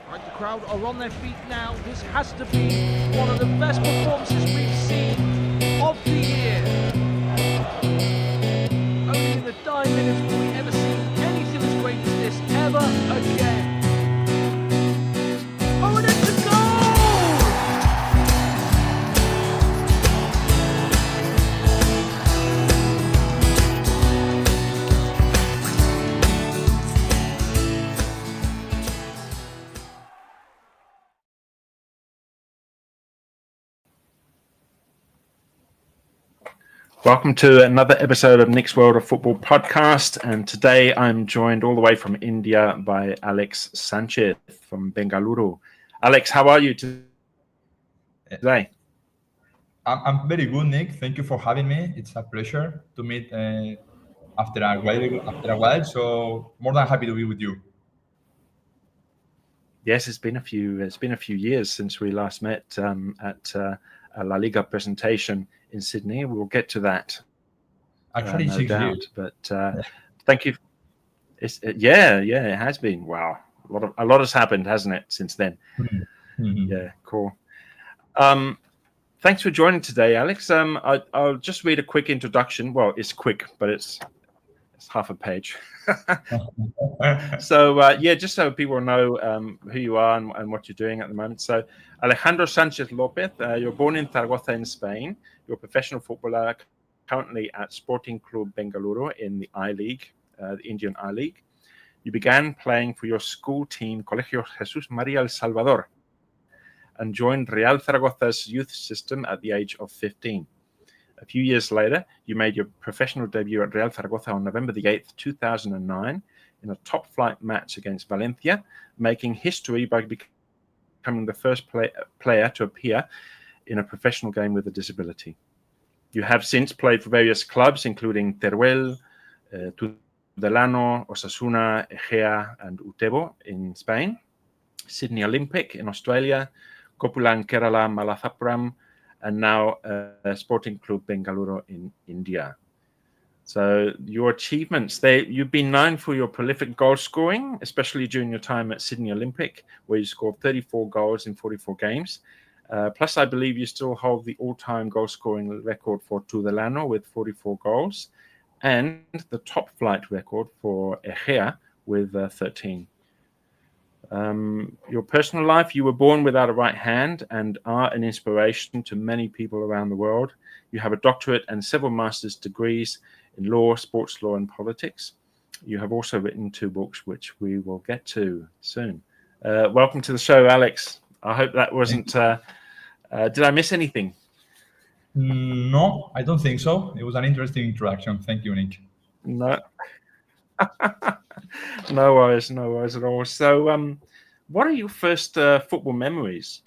Right, the crowd are on their feet now. This has to be one of the best performances we've seen of the year. Only in the dying minutes will we ever see anything as great as this ever again. Oh, and it's a goal! Welcome to another episode of Nick's World of Football podcast, and today I'm joined all the way from India by Álex Sánchez from Bengaluru. Álex, how are you today? I'm very good, Nick. Thank you for having me. It's a pleasure to meet after a while. So more than happy to be with you. Yes, it's been a few years since we last met at a La Liga presentation in Sydney. We'll get to that. Actually, no 6 doubt. years. But thank you. It has been. Wow, a lot has happened, hasn't it, since then? Mm-hmm. Yeah, cool. Thanks for joining today, Álex. I'll just read a quick introduction. Well, it's quick, but it's half a page. So just so people know who you are and what you're doing at the moment. So Alejandro Sánchez López, you're born in Zaragoza in Spain. You're a professional footballer currently at Sporting Club Bengaluru in the I-League, the Indian I-League. You began playing for your school team, Colegio Jesús María El Salvador, and joined Real Zaragoza's youth system at the age of 15. A few years later, you made your professional debut at Real Zaragoza on November the 8th, 2009, in a top-flight match against Valencia, making history by becoming the first player to appear in a professional game with a disability. You have since played for various clubs, including Teruel, Tudelano, Osasuna, Egea, and Utebo in Spain, Sydney Olympic in Australia, Gokulam and Malappuram, and now Sporting Club Bengaluru in India. So your achievements, you've been known for your prolific goal scoring, especially during your time at Sydney Olympic, where you scored 34 goals in 44 games. Plus, I believe you still hold the all-time goal scoring record for Tudelano with 44 goals, and the top flight record for Egea with 13. Your personal life, you were born without a right hand and are an inspiration to many people around the world. You have a doctorate and several master's degrees in law, sports law, and politics. You have also written 2 books, which we will get to soon. Welcome to the show, Álex. I hope that wasn't... did I miss anything? No, I don't think so. It was an interesting introduction. Thank you, Nick. No. No worries at all. So, what are your first football memories?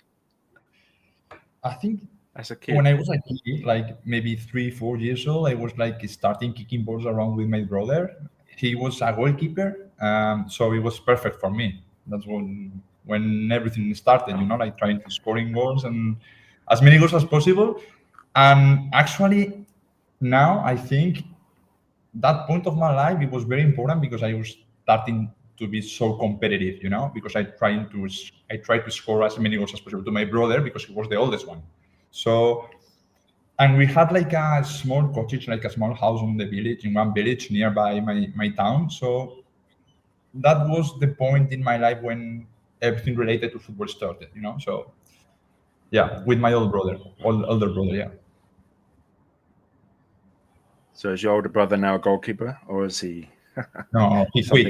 I think as a kid, when I was a kid, like maybe 3-4 years old, I was like starting kicking balls around with my brother. He was a goalkeeper, so it was perfect for me. That's when everything started, like trying to scoring goals and as many goals as possible. And actually, now I think that point of my life, it was very important because I was starting to be so competitive, because I tried to score as many goals as possible to my brother because he was the oldest one. So, and we had like a small cottage, like a small house in one village nearby my town. So that was the point in my life when everything related to football started, So yeah, with my older brother, yeah. So is your older brother now a goalkeeper, or is he? No, he quit.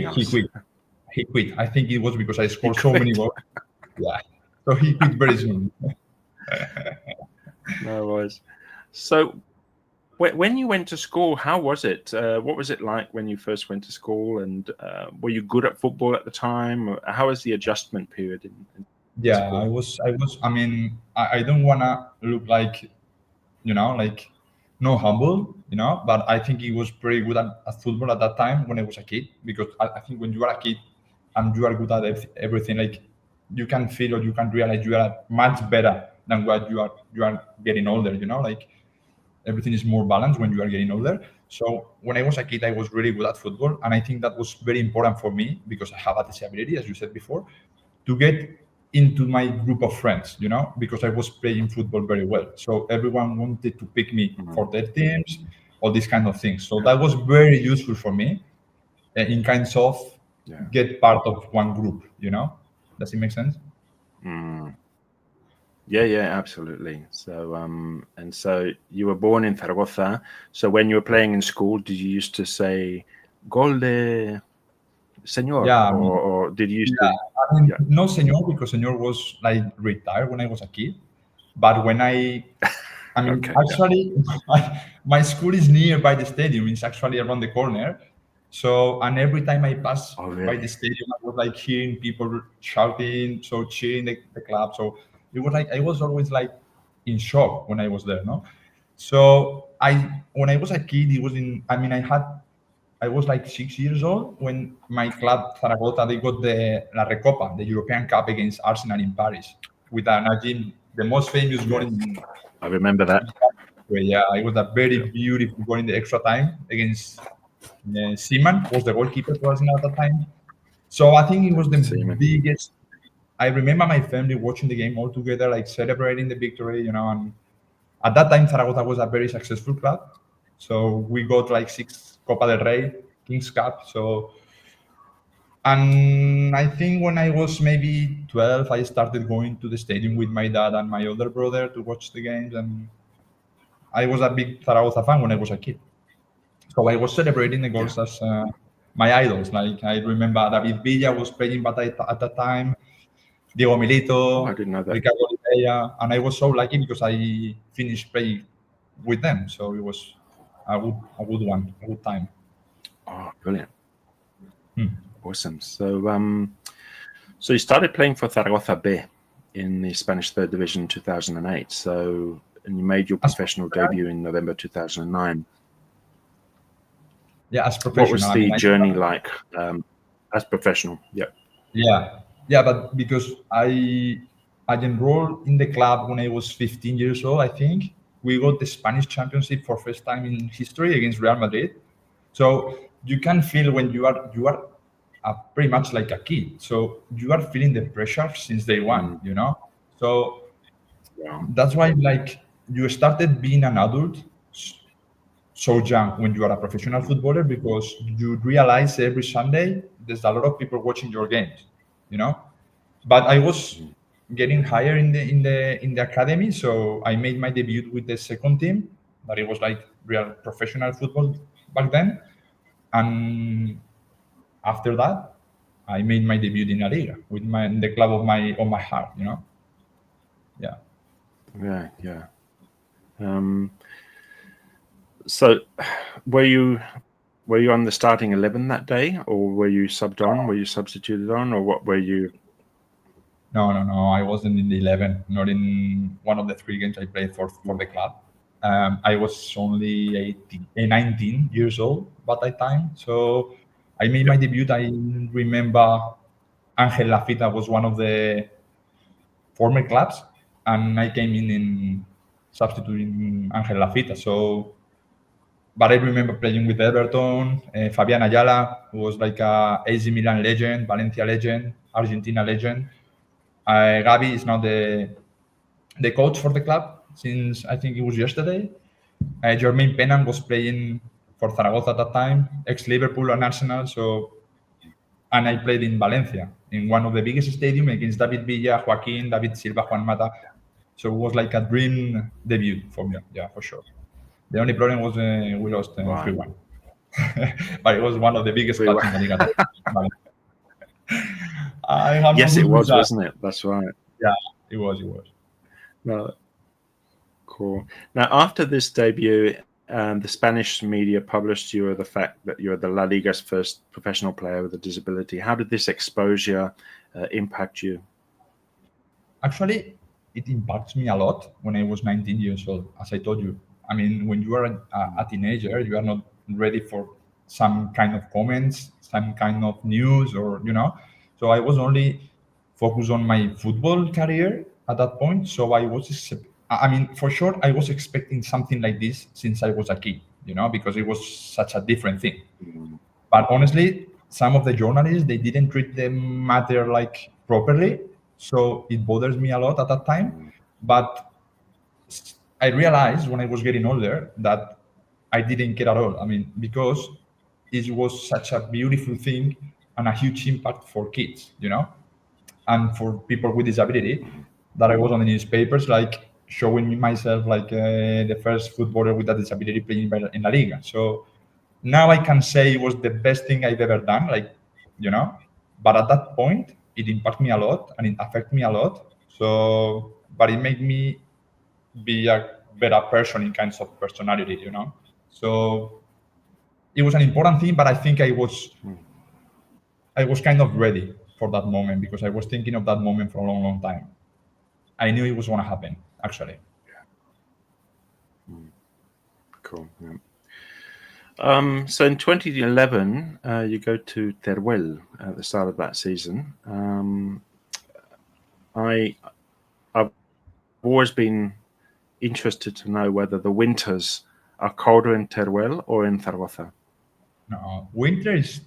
He quit. I think it was because I scored so many goals. Yeah. So he quit very soon. No worries. So when you went to school, how was it? What was it like when you first went to school? And were you good at football at the time? How was the adjustment period in Yeah, school? I mean, I don't want to look like, like no humble, but I think he was pretty good at football at that time when I was a kid, because I think when you are a kid and you are good at everything, like you can feel or you can realize you are much better than what you are getting older, like everything is more balanced when you are getting older. So when I was a kid, I was really good at football, and I think that was very important for me because I have a disability, as you said before. to get into my group of friends, because I was playing football very well. So everyone wanted to pick me for their teams, all these kind of things. So that was very useful for me in kinds of get part of one group, Does it make sense? Yeah, absolutely. So, and so you were born in Zaragoza. So when you were playing in school, did you used to say "Gol de Señor"? Yeah, or did you used yeah. to? No Señor, because Señor was like retired when I was a kid. But when I mean, Okay, actually, my school is nearby the stadium. It's actually around the corner. So, and every time I pass Oh, by really? the stadium, I was like hearing people shouting, so cheering the club. So it was like I was always like in shock when I was there, no? So when I was a kid, it was in. I mean, I was like 6 years old when my club Zaragoza they got the La Recopa, the European Cup against Arsenal in Paris, with an Argentine, the most famous goal Yes. in. I remember that. Yeah, it was a very beautiful goal in the extra time against Seaman was the goalkeeper for Arsenal at the time. So I think it was the Seaman. biggest. I remember my family watching the game all together, like celebrating the victory, And at that time, Zaragoza was a very successful club. So we got like 6 Copa del Rey, Kings Cup. So, and I think when I was maybe 12, I started going to the stadium with my dad and my older brother to watch the games. And I was a big Zaragoza fan when I was a kid. So I was celebrating the goals as my idols. Like I remember David Villa was playing at that time, Diego Oh, I Milito, didn't know that. Ricardo Oliveira, and I was so lucky because I finished playing with them. So it was a good one, a good time. Oh, brilliant. Hmm. Awesome. So you started playing for Zaragoza B in the Spanish Third Division in 2008. So, and you made your professional debut in November 2009. Yeah, as professional. What was the journey like as professional? Yeah, but because I enrolled in the club when I was 15 years old, I think we got the Spanish Championship for first time in history against Real Madrid. So you can feel when you are pretty much like a kid. So you are feeling the pressure since day one, So Yeah. that's why like you started being an adult so young when you are a professional footballer because you realize every Sunday there's a lot of people watching your games, But I was getting higher in the academy, so I made my debut with the second team, but it was like real professional football back then. And after that, I made my debut in La Liga with the club of my heart, Yeah. Yeah. So were you on the starting 11 that day, or were you subbed on? Were you substituted on, or what were you? No. I wasn't in the 11, not in one of the 3 games I played for the club. I was only 19 years old by that time. So I made my debut. I remember Angel Lafita was one of the former clubs, and I came in substituting Angel Lafita. So, but I remember playing with Everton, Fabian Ayala, who was like a AC Milan legend, Valencia legend, Argentina legend. Gabi is now the coach for the club since I think it was yesterday. Jermaine Pennant was playing for Zaragoza at that time, ex-Liverpool and Arsenal. So, and I played in Valencia in one of the biggest stadiums against David Villa, Joaquin, David Silva, Juan Mata. So it was like a dream debut for me. Yeah, for sure. The only problem was we lost 3-1. But it was one of the biggest clubs in the Liga. I have Yes, no it good was, with that. wasn't it? That's right. Yeah, it was. No, cool. Now, after this debut, the Spanish media published you the fact that you're the La Liga's first professional player with a disability. How did this exposure impact you? Actually, it impacts me a lot when I was 19 years old. As I told you, I mean, when you are a teenager, you are not ready for some kind of comments, some kind of news, or So I was only focused on my football career at that point. So I mean, for sure, I was expecting something like this since I was a kid, because it was such a different thing. But honestly, some of the journalists, they didn't treat the matter like properly, so it bothers me a lot at that time. But I realized when I was getting older that I didn't care at all. I mean, because it was such a beautiful thing and a huge impact for kids, and for people with disability, that I was on the newspapers, like showing me myself like the first footballer with a disability playing in La Liga. So now I can say it was the best thing I've ever done, But at that point, it impacted me a lot and it affected me a lot. So, but it made me be a better person in kinds of personality. So it was an important thing, but I think I was kind of ready for that moment because I was thinking of that moment for a long, long time. I knew it was going to happen, actually. Cool. Yeah. So in 2011, you go to Teruel at the start of that season. I've always been interested to know whether the winters are colder in Teruel or in Zaragoza. No, winter is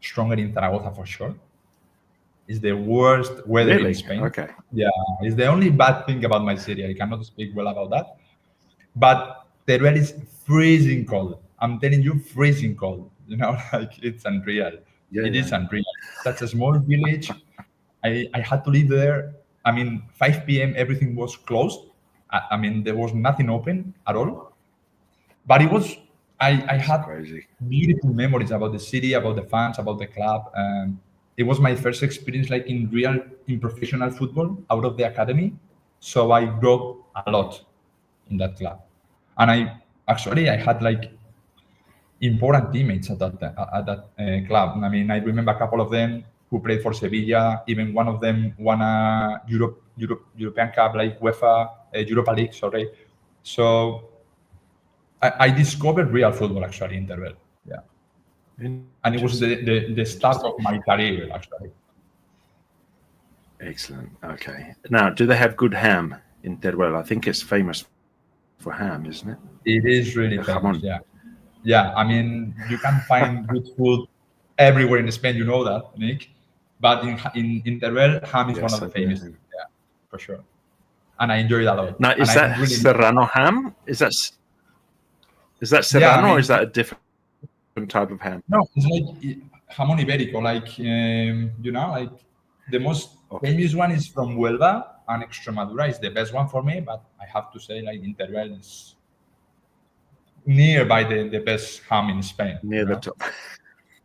stronger in Zaragoza for sure. It's the worst weather Really? in Spain. Okay. Yeah, it's the only bad thing about my city. I cannot speak well about that. But Teruel is freezing cold. I'm telling you, freezing cold. Like it's unreal. It is unreal. Such a small village. I had to live there. I mean, 5 p.m. everything was closed. I mean, there was nothing open at all. But it was. I had Crazy. beautiful memories about the city, about the fans, about the club. It was my first experience, like in professional football, out of the academy. So I grew a lot in that club, and I had like important teammates at that club. I mean, I remember a couple of them who played for Sevilla. Even one of them won a European Cup, like UEFA Europa League. Sorry. So I discovered real football actually in Teruel. Yeah, and it was the start of my career actually. Excellent. Okay. Now, do they have good ham in Teruel? I think it's famous for ham, isn't it? It is really The famous. jamon. Yeah, yeah. I mean, you can find good food everywhere in Spain. You know that, Nick. But in Teruel, ham is one Yes, of I the do. famous. Yeah, for sure. And I enjoy it a lot. Now, And is I that can really. Serrano ham? Is that Yeah, Serrano I or mean, is that a different type of ham? no, it's like jamón ibérico. Like like the most Okay. famous one is from Huelva, and Extremadura is the best one for me. But I have to say, like in Teruel is nearby the best ham in Spain. Near the top.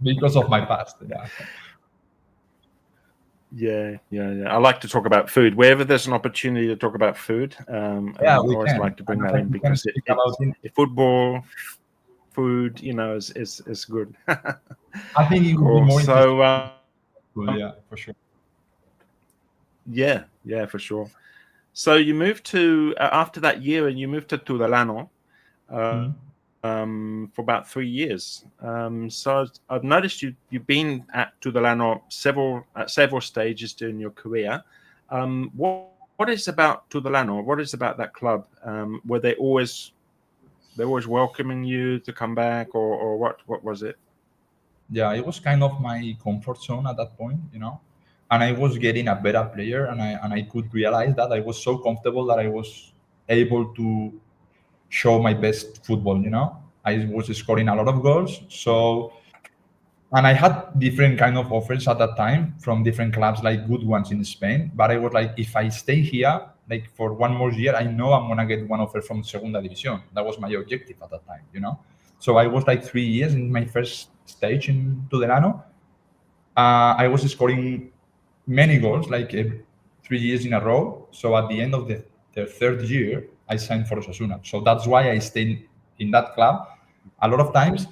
Because of my past. Yeah. Yeah. I like to talk about food. Wherever there's an opportunity to talk about food, I We always can. like to bring And that in we can because speak about it. football, food, is good. I think it would be Cool. more interesting. So, Yeah, for sure. yeah, for sure. So you moved to after that year, and you moved to Tudelano for about 3 years. So I've noticed you've been at Tudelano at several stages during your career. What is about Tudelano? What is about that club? Were they always welcoming you to come back, or what was it? Yeah, it was kind of my comfort zone at that point. And I was getting a better player, and I could realize that I was so comfortable that I was able to show my best football. I was scoring a lot of goals, so and I had different kind of offers at that time from different clubs, like good ones in Spain. But I was like, if I stay here, like for one more year, I know I'm gonna get one offer from Segunda División. That was my objective at that time. So I was like 3 years in my first stage in Tudelano. I was scoring many goals, like 3 years in a row. So at the end of the third year, I signed for Osasuna. So that's why I stayed in that club. A lot of times,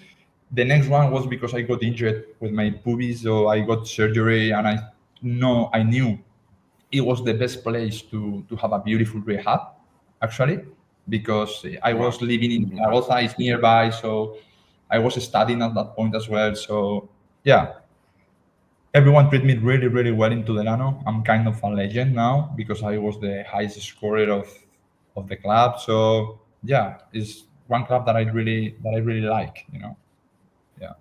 the next one was because I got injured with my pubis, so I got surgery, and I knew it was the best place to have a beautiful rehab, actually, because I Wow. was living in Zaragoza, it's nearby, so I was studying at that point as well. So yeah, everyone treated me really, really well in Tudelano. I'm kind of a legend now because I was the highest scorer of the club. So yeah, it's one club that I really like. Yeah.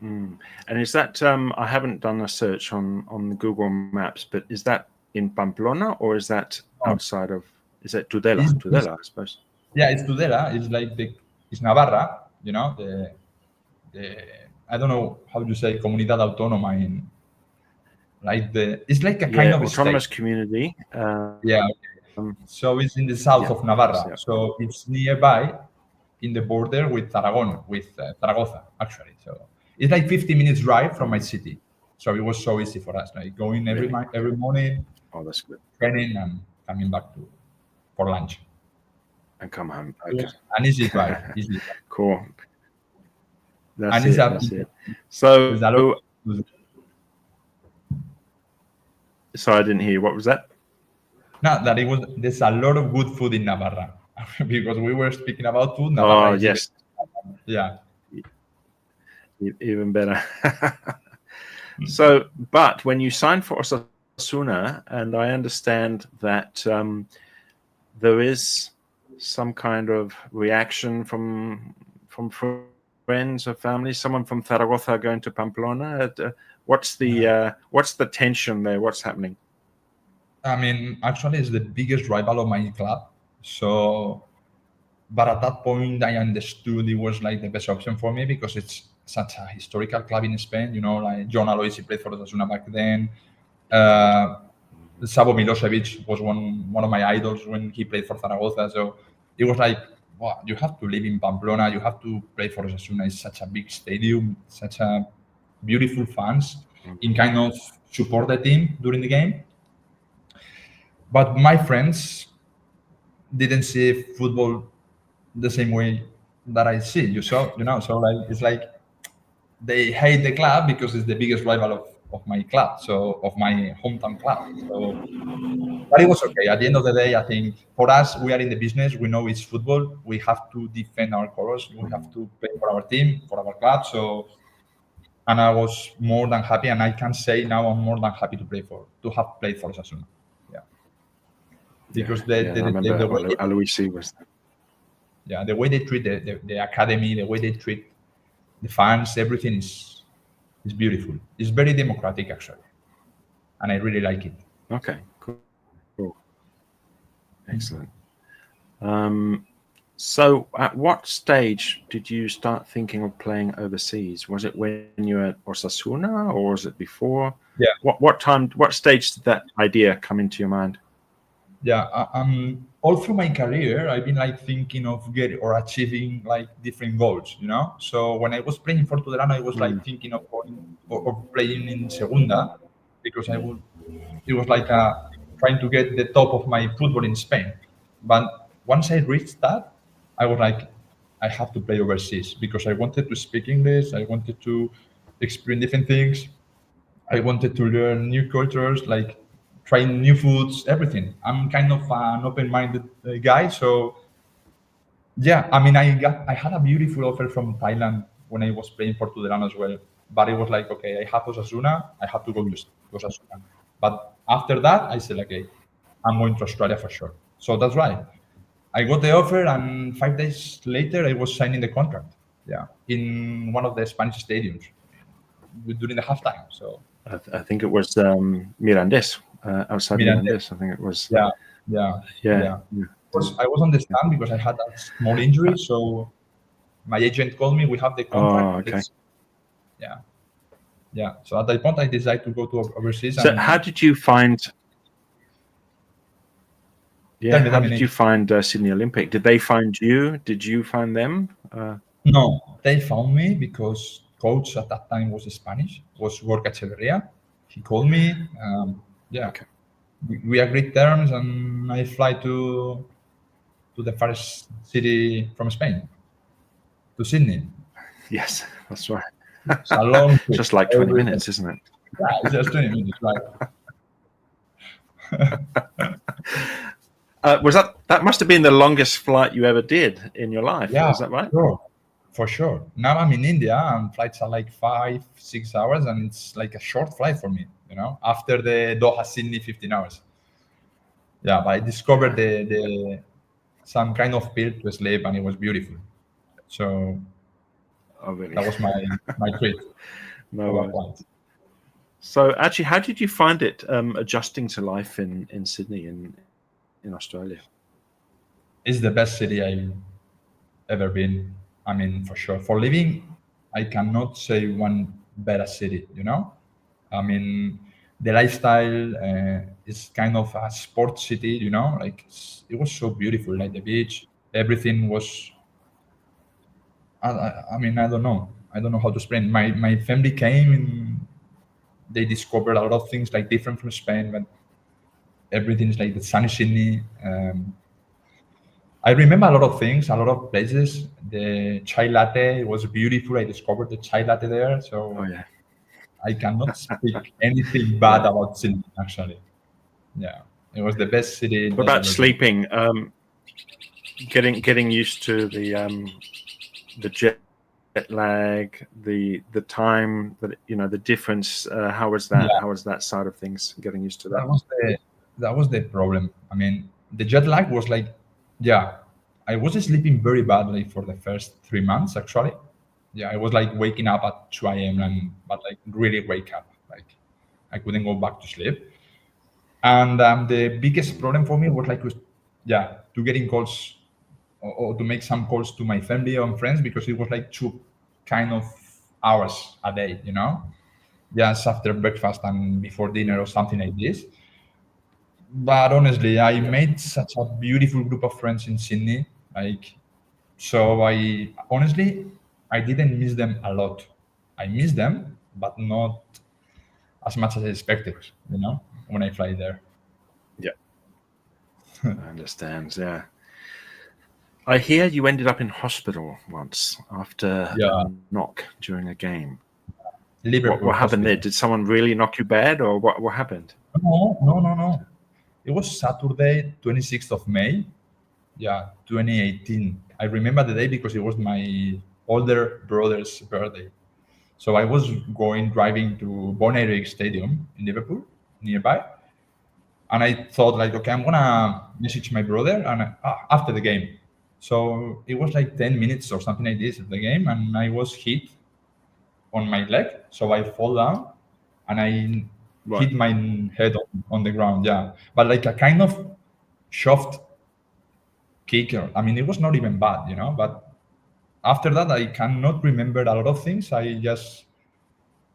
And is that I haven't done a search on the Google Maps, but is that in Pamplona or is that outside of? Is that Tudela? Tudela, I suppose. Yeah, it's Tudela. It's like it's Navarra. You know, the I don't know how you say Comunidad Autónoma in like it's like a kind of autonomous state. community. Yeah. So it's in the south of Navarra. Yeah. So it's nearby, in the border with Aragon, with Zaragoza, actually. So it's like 50 minutes drive from my city. So it was so easy for us, like going every morning, Oh, that's good. training, and coming back for lunch. And come home. It Okay. was an easy drive. Easy drive. Cool. That's And it. it's That's it. So, sorry, I didn't hear you. What was that? No, that there's a lot of good food in Navarra because we were speaking about food. Navarra is yes. Yeah. Even better. So, but when you signed for Osasuna, and I understand that there is some kind of reaction from friends or family, someone from Zaragoza going to Pamplona. What's the tension there? What's happening? I mean, actually, it's the biggest rival of my club. So, but at that point, I understood it was like the best option for me because it's such a historical club in Spain. You know, like John Aloisi played for Osasuna back then. Savo Milosevic was one of my idols when he played for Zaragoza. So it was like, wow, you have to live in Pamplona. You have to play for Osasuna. It's such a big stadium, such a beautiful fans in kind of support the team during the game. But my friends didn't see football the same way that I see. So like it's like they hate the club because it's the biggest rival of my club, so of my hometown club. So, but it was okay. At the end of the day, I think for us, we are in the business. We know it's football. We have to defend our colors. We have to play for our team, for our club. So, and I was more than happy, and I can say now I'm more than happy to have played for Osasuna. Yeah, because I remember the way Aloisi was. Yeah, the way they treat the academy, the way they treat the fans, everything is beautiful. It's very democratic, actually, and I really like it. Okay, cool. Excellent. So, at what stage did you start thinking of playing overseas? Was it when you were at Osasuna, or was it before? Yeah. What stage did that idea come into your mind? Yeah, all through my career, I've been like thinking of achieving like different goals, you know. So when I was playing for Tudelano, I was like thinking of going or playing in Segunda because it was like trying to get the top of my football in Spain. But once I reached that, I was like, I have to play overseas because I wanted to speak English. I wanted to experience different things. I wanted to learn new cultures, like trying new foods, everything. I'm kind of an open-minded guy, so yeah. I mean, I had a beautiful offer from Thailand when I was playing for Tudelano as well, but it was like, okay, I have Osasuna, I have to go to Osasuna. But after that, I said, okay, I'm going to Australia for sure. So that's right. I got the offer, and 5 days later, I was signing the contract. Yeah, in one of the Spanish stadiums during the halftime. So I think it was Mirandes, outside Mirandes. I think it was. Yeah. I was on the stand because I had a small injury. So my agent called me. We have the contract. Oh, okay. Yeah. So at that point, I decided to go to overseas. So how did you find? Yeah, how did you find Sydney Olympic? Did they find you? Did you find them? No, they found me because coach at that time was Spanish, was Gorka Echeverria. He called me. Okay. We agreed terms, and I fly to the first city from Spain, to Sydney. Yes, that's right. It's a long trip. Just like 20 minutes, isn't it? Yeah, it's just 20 minutes, right? Was that must have been the longest flight you ever did in your life? Yeah, is that right? For sure. Now I'm in India, and flights are like 5-6 hours, and it's like a short flight for me. You know, after the Doha Sydney 15 hours. Yeah, but I discovered the some kind of pill to sleep, and it was beautiful. So Oh, really? That was my treat. No at way. that point. So, actually, how did you find it adjusting to life in Sydney, in Australia? It's the best city I've ever been. I mean, for sure. For living, I cannot say one better city. I mean, the lifestyle is kind of a sports city. Like it was so beautiful. Like the beach, everything was. I mean, I don't know. I don't know how to explain. My family came and they discovered a lot of things like different from Spain, but everything is like the sunny Sydney. I remember a lot of things, a lot of places. The chai latte was beautiful. I discovered the chai latte there, so Oh, yeah. I cannot speak anything bad about Sydney. Actually, yeah, it was the best city. What I've about ever been. sleeping? Getting used to the jet lag, the time that the difference. How was that? Yeah. How was that side of things? Getting used to that. That was the problem. I mean, the jet lag was like, yeah, I was sleeping very badly for the first 3 months. Actually, yeah, I was like waking up at 2 a.m. but like really wake up, like I couldn't go back to sleep. And the biggest problem for me was like, yeah, to getting calls or to make some calls to my family and friends because it was like 2 hours a day, just after breakfast and before dinner or something like this. But honestly, I made such a beautiful group of friends in Sydney. Like, so I didn't miss them a lot. I miss them, but not as much as I expected, when I fly there. Yeah, I understand. Yeah. I hear you ended up in hospital once after Yeah, a knock during a game. Liverpool. What happened there? Hospital. Did someone really knock you bad, or what happened? No, no, no, no. It was Saturday, 26th of May. Yeah, 2018. I remember the day because it was my older brother's birthday. So I was driving to Bon Stadium in Liverpool, nearby, and I thought like, okay, I'm gonna message my brother and after the game. So it was like 10 minutes or something like this of the game, and I was hit on my leg, so I fall down and I Right. hit my head on the ground. Yeah, but like a kind of soft kick. I mean, it was not even bad, But after that, I cannot remember a lot of things. I just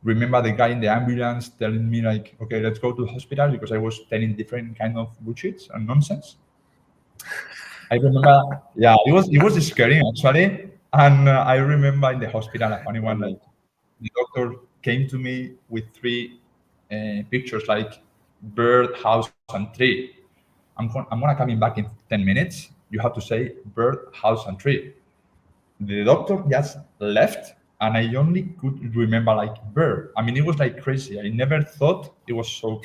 remember the guy in the ambulance telling me like, okay, let's go to the hospital because I was telling different kind of bullshits and nonsense. I remember, yeah, it was scary actually, and I remember in the hospital a funny one like the doctor came to me with three pictures like bird, house, and tree. I'm gonna coming back in 10 minutes. You have to say bird, house, and tree. The doctor just left, and I only could remember like bird. I mean, it was like crazy. I never thought it was so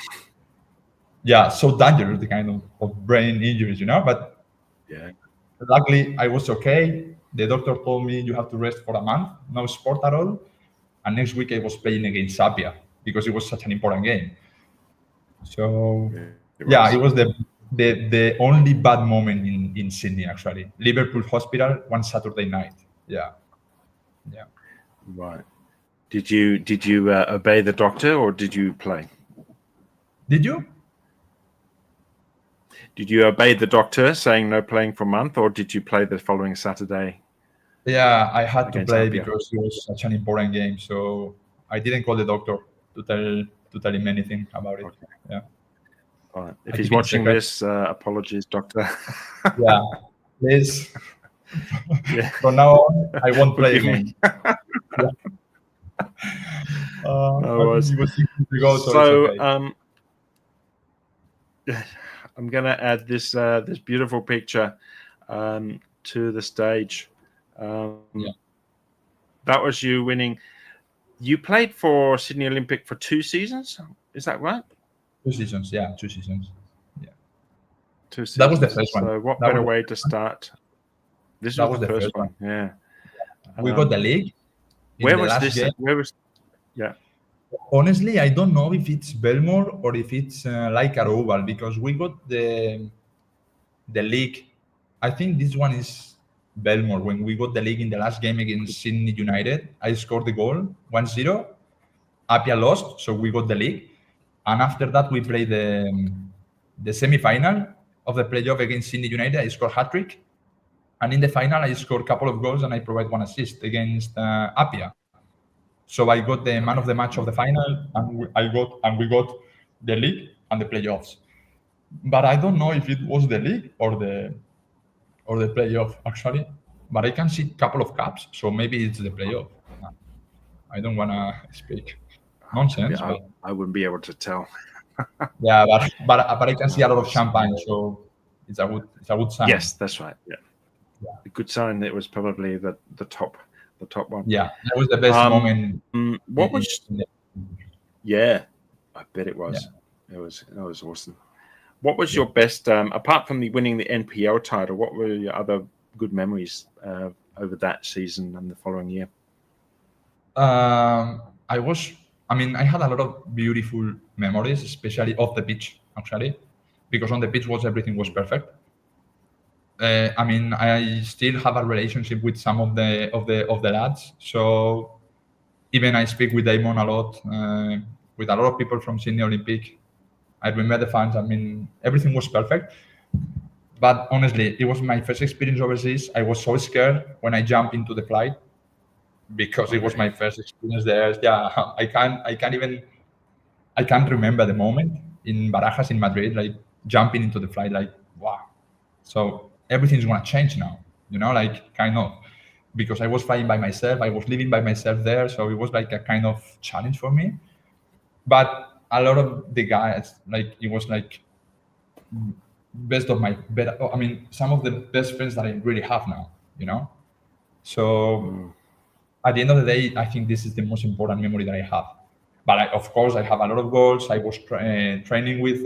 dangerous, the kind of brain injuries, But Yeah. luckily, I was okay. The doctor told me you have to rest for a month, no sport at all. And next week I was playing against Sapia because it was such an important game. So Yeah, it was the only bad moment in Sydney actually. Liverpool Hospital one Saturday night. Yeah. Right. Did you obey the doctor, or did you play? Did you? Did you obey the doctor saying no playing for a month, or did you play the following Saturday Yeah, I had to against play Apia? because it was such an important game. So I didn't call the doctor to tell him anything about it. Okay. Yeah. All right. If I he's keep it watching secret. this, apologies, doctor. Yeah. Please. Yeah. From now on, I won't play Forgive me. again. Yeah. No But worries. it was 6 years ago, so it's So, okay. I'm gonna add this beautiful picture to the stage. Yeah. That was you winning. You played for Sydney Olympic for 2 seasons. Is that right? 2 seasons. Yeah, 2 seasons. Yeah. 2 seasons. That was the first one. So, what That better was way to start? This that was was the the first first one. one. Yeah. We got the league in Where the was last this? game. Where was? Yeah. Honestly, I don't know if it's Belmore or if it's like Oval because we got the league. I think this one is Belmore, when we got the league in the last game against Sydney United, I scored the goal 1-0. Apia lost, so we got the league. And after that, we played the semi-final of the playoff against Sydney United. I scored hat-trick. And in the final, I scored a couple of goals and I provided 1 assist against Apia. So I got the man of the match of the final, and we got the league and the playoffs. But I don't know if it was the league or the playoff actually. But I can see a couple of caps, so maybe it's the playoff. I don't wanna speak nonsense. Yeah, I wouldn't be able to tell. Yeah, but I can see a lot of champagne, so it's a good sign. Yes, that's right. Yeah. A good sign. It was probably the top one. Yeah, that was the best moment. What was? Yeah, I bet it was. Yeah. It was awesome. What was your best, apart from winning the NPL title? What were your other good memories over that season and the following year? I had a lot of beautiful memories, especially off the pitch, actually, because on the pitch everything was perfect. I still have a relationship with some of the lads. So even I speak with Damon a lot, with a lot of people from Sydney Olympic. I remember the fans. Everything was perfect. But honestly, it was my first experience overseas. I was so scared when I jumped into the flight because it was my first experience there. Yeah, I can't remember the moment in Barajas in Madrid, like jumping into the flight, like wow. So everything's gonna change now, kind of, because I was flying by myself, I was living by myself there, so it was like a kind of challenge for me. But a lot of the guys, it was some of the best friends that I really have now, So at the end of the day, I think this is the most important memory that I have. But of course, I have a lot of goals. I was training with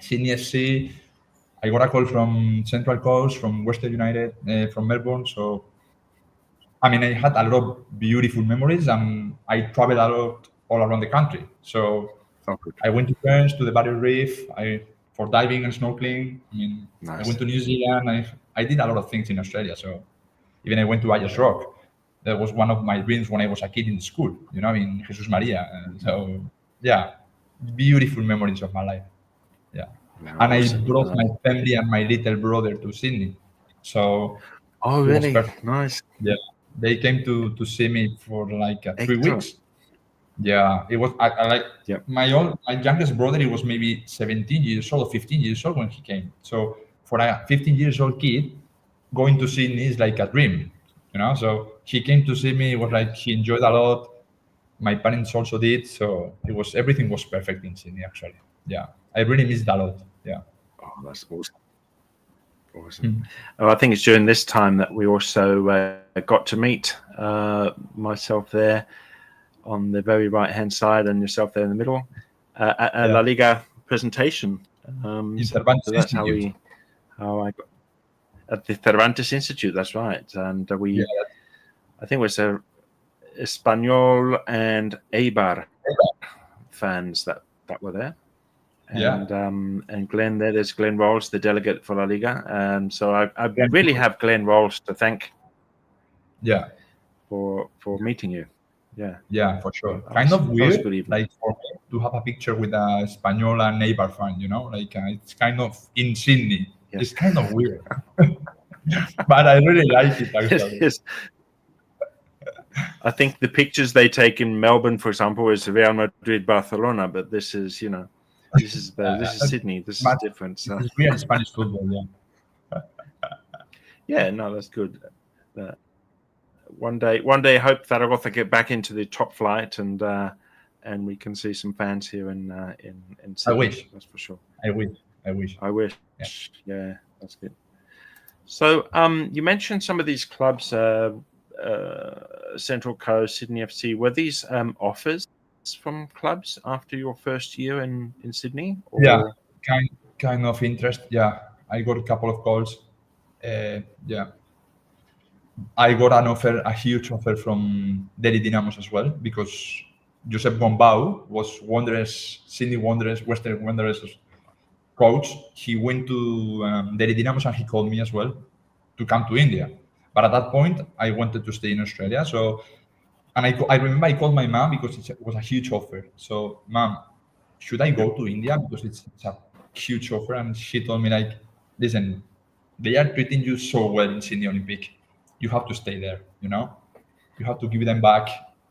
Sydney FC. I got a call from Central Coast, from Western United, from Melbourne. So, I had a lot of beautiful memories, and I traveled a lot all around the country. So, I went to France, to the Barrier Reef, for diving and snorkeling. Nice. I went to New Zealand. I did a lot of things in Australia. So, even I went to Ayers Rock. That was one of my dreams when I was a kid in school, in Jesus Maria. So, yeah, beautiful memories of my life. Yeah. No, and I brought my family and my little brother to Sydney. So, oh, really? Nice. Yeah. They came to see me for 3 Excellent. weeks. Yeah, it was my youngest brother. He was maybe 17 years old or 15 years old when he came. So for a 15 years old kid, going to Sydney is like a dream, So he came to see me. It was like he enjoyed a lot. My parents also did. So everything was perfect in Sydney, actually. Yeah, I really missed a lot. Yeah. Oh, that's awesome. Awesome. I think it's during this time that we also got to meet myself there on the very right-hand side and yourself there in the middle at a La Liga presentation. So that's how I got at the Cervantes Institute. That's right, and I think it was Espanyol and Eibar fans that were there. And Glenn there's Glenn Rolls, the delegate for La Liga. So I really have Glenn Rolls to thank. Yeah. For meeting you. Yeah. Yeah, for sure. Kind of weird, for me to have a picture with a Espanyol and Eibar fan. It's kind of in Sydney. Yes. It's kind of weird, but I really like it. Actually. It is. I think the pictures they take in Melbourne, for example, is Real Madrid, Barcelona, but this is This is Sydney. This is different. So. It's real Spanish football, yeah. Yeah, no, that's good. One day, I hope Zaragoza get back into the top flight, and we can see some fans here in Sydney. I wish. That's for sure. I wish. Yeah, that's good. So, you mentioned some of these clubs, Central Coast, Sydney FC. Were these offers from clubs after your first year in Sydney? Or? Yeah, kind of interest. Yeah, I got a couple of calls. I got an offer, a huge offer from Delhi Dynamos as well, because Josep Gombau was Sydney Wanderers, Western Wanderers coach. He went to Delhi Dynamos and he called me as well to come to India. But at that point, I wanted to stay in Australia. So, and I remember I called my mom because it was a huge offer. So, mom, should I go to India because it's a huge offer? And she told me like, listen, they are treating you so well in Sydney Olympic. You have to stay there. You have to give them back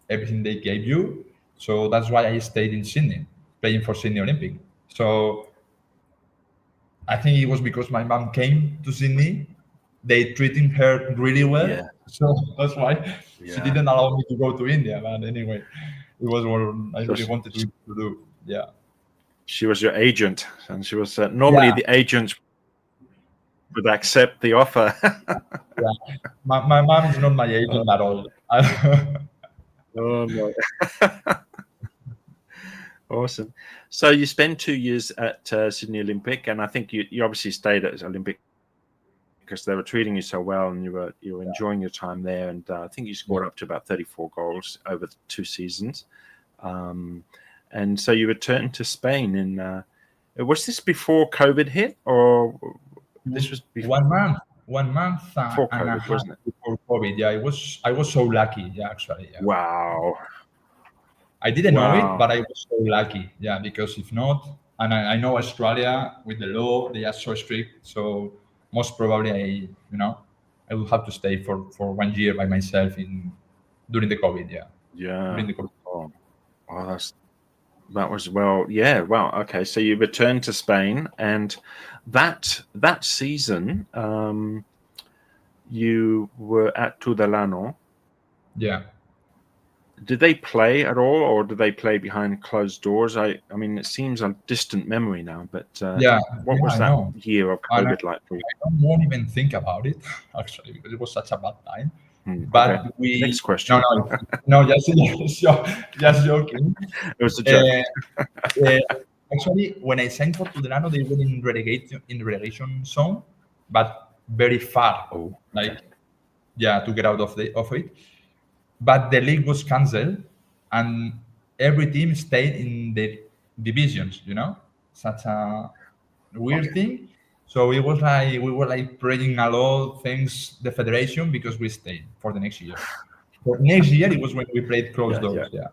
everything they gave you. So that's why I stayed in Sydney, playing for Sydney Olympic. So I think it was because my mom came to Sydney. They treated her really well. Yeah. So that's why she Yeah. didn't allow me to go to India. But anyway, it was what I So really wanted to do. Yeah. She was your agent, and she was normally Yeah. the agent would accept the offer. Yeah. My mom is not my agent at all. Oh no. Awesome. So you spent 2 years at Sydney Olympic, and I think you obviously stayed at Olympic because they were treating you so well, and you were enjoying your time there. And I think you scored up to about 34 goals over the 2 seasons. And so you returned to Spain. And was this before COVID hit, or this was before? 1 month Before and a COVID, half wasn't it? before COVID. Yeah, I was so lucky. Yeah, actually. Yeah. Wow. I didn't know it, Wow. but I was so lucky. Yeah, because if not, and I know Australia with the law, they are so strict. So most probably I will have to stay for 1 year by myself during the COVID. Yeah. Yeah. During the COVID. Oh, that was well. Yeah. Well. Okay. So you returned to Spain, and that season, you were at Tudelano. Yeah. Did they play at all, or did they play behind closed doors? I mean, it seems a distant memory now, but Yeah. what was I that know. year of And COVID like for you? I won't even think about it actually because it was such a bad time. Okay. But Next question. no, just joking. It was a joke. Uh, Actually, when I signed for Tudelano, they were in relegation zone, but very far, Oh, like to get out of it. But the league was cancelled, and every team stayed in the divisions. Such a weird okay. thing. So it was like we were like praying a lot, thanks the federation because we stayed for the next year. For next year, it was when we played closed doors. Yeah.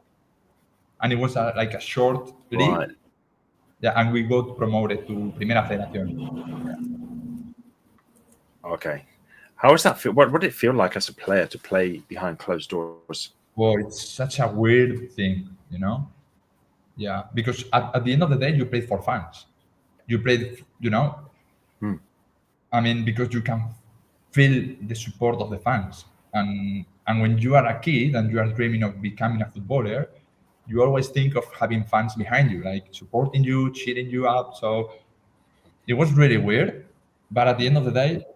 And it was like a short league. Right. Yeah, and we got promoted to Primera Federación. Okay. How does that feel? What did it feel like as a player to play behind closed doors? Well, it's such a weird thing, Yeah, because at the end of the day, you play for fans. You play, I mean, because you can feel the support of the fans. And when you are a kid and you are dreaming of becoming a footballer, you always think of having fans behind you, like supporting you, cheering you up. So it was really weird. But at the end of the day,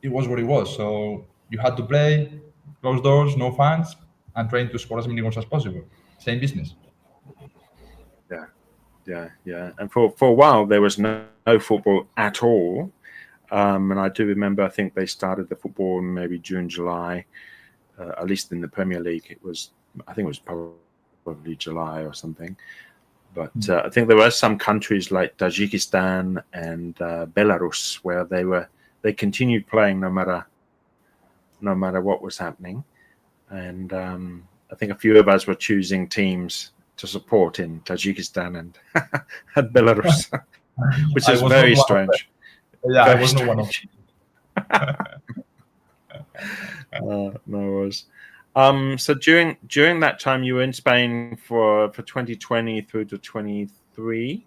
it was what it was. So you had to play, closed doors, no fans, and trying to score as many goals as possible. Same business. Yeah. And for a while, there was no football at all. And I do remember, I think they started the football in maybe June, July, at least in the Premier League. I think it was probably July or something. But I think there were some countries like Tajikistan and Belarus where they continued playing no matter what was happening. And I think a few of us were choosing teams to support in Tajikistan and Belarus, which is very strange. Yeah, I was not one of them. No worries. So during that time, you were in Spain for 2020 through to 23.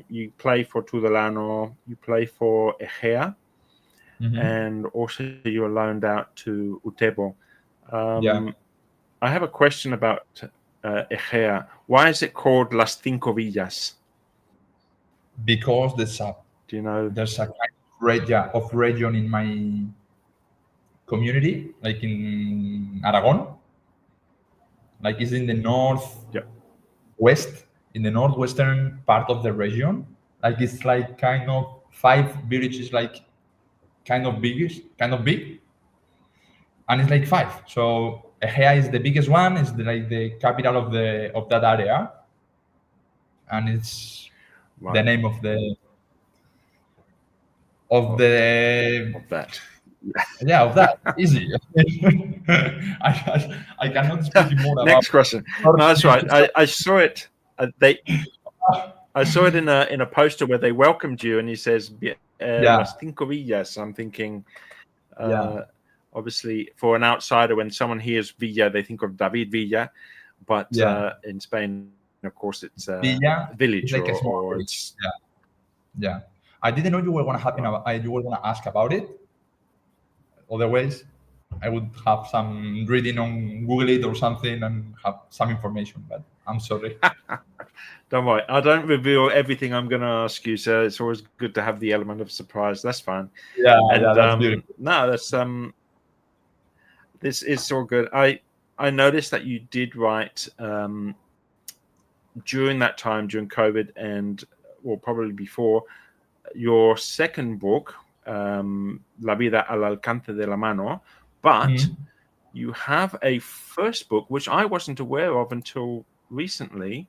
You play for Tudelano, you play for Egea, and also you were loaned out to Utebo. I have a question about Egea. Why is it called Las Cinco Villas? Because Do you know? There's a kind of region in my community, like in Aragon, like it's in the west, in the northwestern part of the region. Like it's like kind of 5 villages, like kind of big, and it's like 5. So Egea is the biggest one. It's like the capital of that area, and it's the name of that. Yeah, of that, easy. I cannot speak more about. Next question. No, that's right. I saw it. I saw it in a poster where they welcomed you, and he says Las Cinco Villas. I'm thinking, obviously, for an outsider, when someone hears Villa, they think of David Villa, but in Spain, of course, it's Villa, village, like a small or village. it's Yeah. I didn't know you were gonna ask about it. Otherwise, I would have some reading on Google it or something and have some information. But I'm sorry. Don't worry. I don't reveal everything I'm going to ask you, so it's always good to have the element of surprise. That's fine. Yeah, And that's beautiful. no, that's this is all good. I noticed that you did write during that time, during COVID, and well, probably before, your second book, La Vida al Alcance de la Mano, but you have a first book which I wasn't aware of until recently,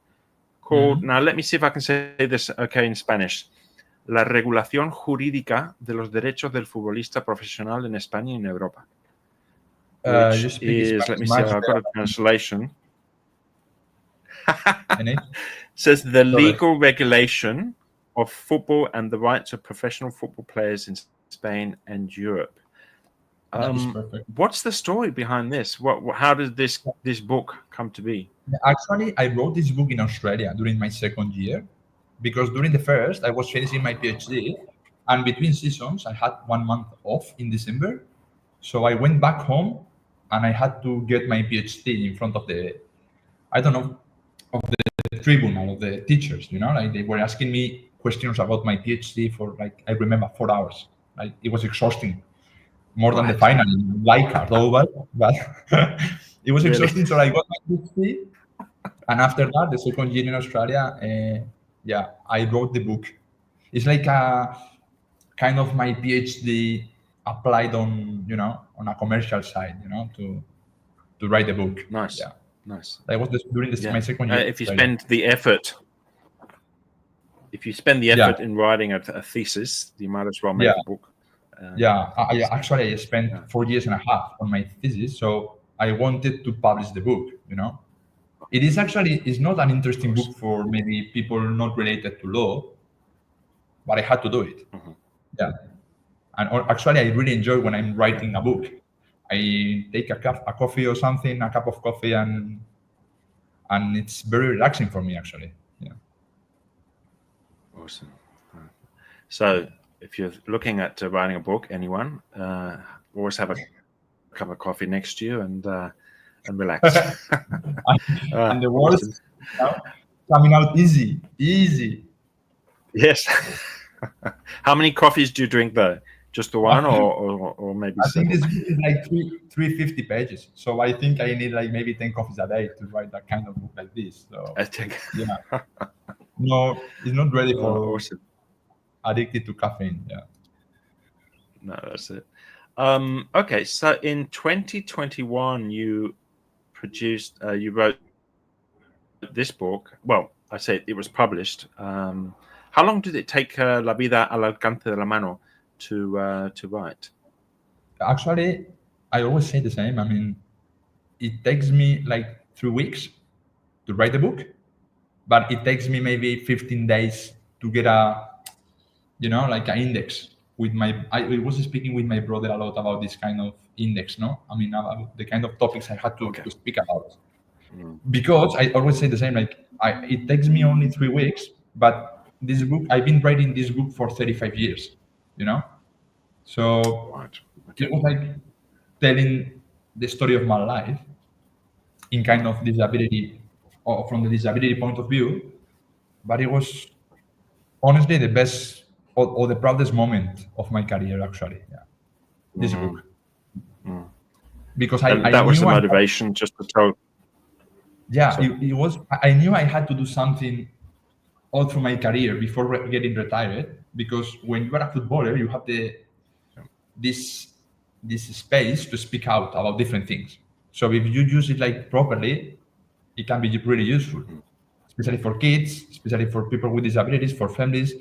called, now let me see if I can say this okay in Spanish, La regulación jurídica de los derechos del futbolista profesional en España y en Europa. Which is, let me see, I've got a translation. Says the legal regulation of football and the rights of professional football players in Spain and Europe. What's the story behind this? How did this book come to be? Actually, I wrote this book in Australia during my second year, because during the first I was finishing my PhD, and between seasons I had 1 month off in December, so I went back home and I had to get my PhD in front of the, I don't know, of the tribunal of the teachers. You know, like they were asking me questions about my PhD for, like, I remember 4 hours. Like, it was exhausting, more than the final like card over, but it was exhausting. So I got my PhD, and after that, the second year in Australia, I wrote the book. It's like a kind of my PhD applied on, you know, on a commercial side, you know, to write the book. Nice. Nice. That was during my second year. If you spend the effort, in writing a thesis, you might as well make a book. I spent 4 years and a half on my thesis, so I wanted to publish the book. You know, it's not an interesting book for maybe people not related to law, but I had to do it. Yeah, and actually, I really enjoy when I'm writing a book. I take a coffee or something, a cup of coffee, and it's very relaxing for me, actually. Yeah. Awesome. So, if you're looking at writing a book, anyone, always have a cup of coffee next to you and relax. And the words coming out easy. Yes. How many coffees do you drink though? Just the one, or maybe? I think this book is like 350 pages, so I think I need like maybe 10 coffees a day to write that kind of book like this. So I think. Yeah. No, it's not ready for addicted to caffeine. Yeah. No, that's it. Okay, so in 2021, you wrote this book. Well, I say it was published. How long did it take La Vida al Alcance de la Mano to write? Actually, I always say the same. I mean, it takes me like 3 weeks to write the book, but it takes me maybe 15 days to get like an index. I was speaking with my brother a lot about this kind of index, no? I mean, about the kind of topics I had to speak about. Because I always say the same, like it takes me only 3 weeks, but this book, I've been writing this book for 35 years, you know? So it was like telling the story of my life in kind of disability, or from the disability point of view, but it was honestly the best or the proudest moment of my career, actually. Yeah, this book, because that was the motivation, just to tell. Yeah, it was. I knew I had to do something all through my career before getting retired, because when you are a footballer, you have this space to speak out about different things. So if you use it like properly, it can be really useful, especially for kids, especially for people with disabilities, for families.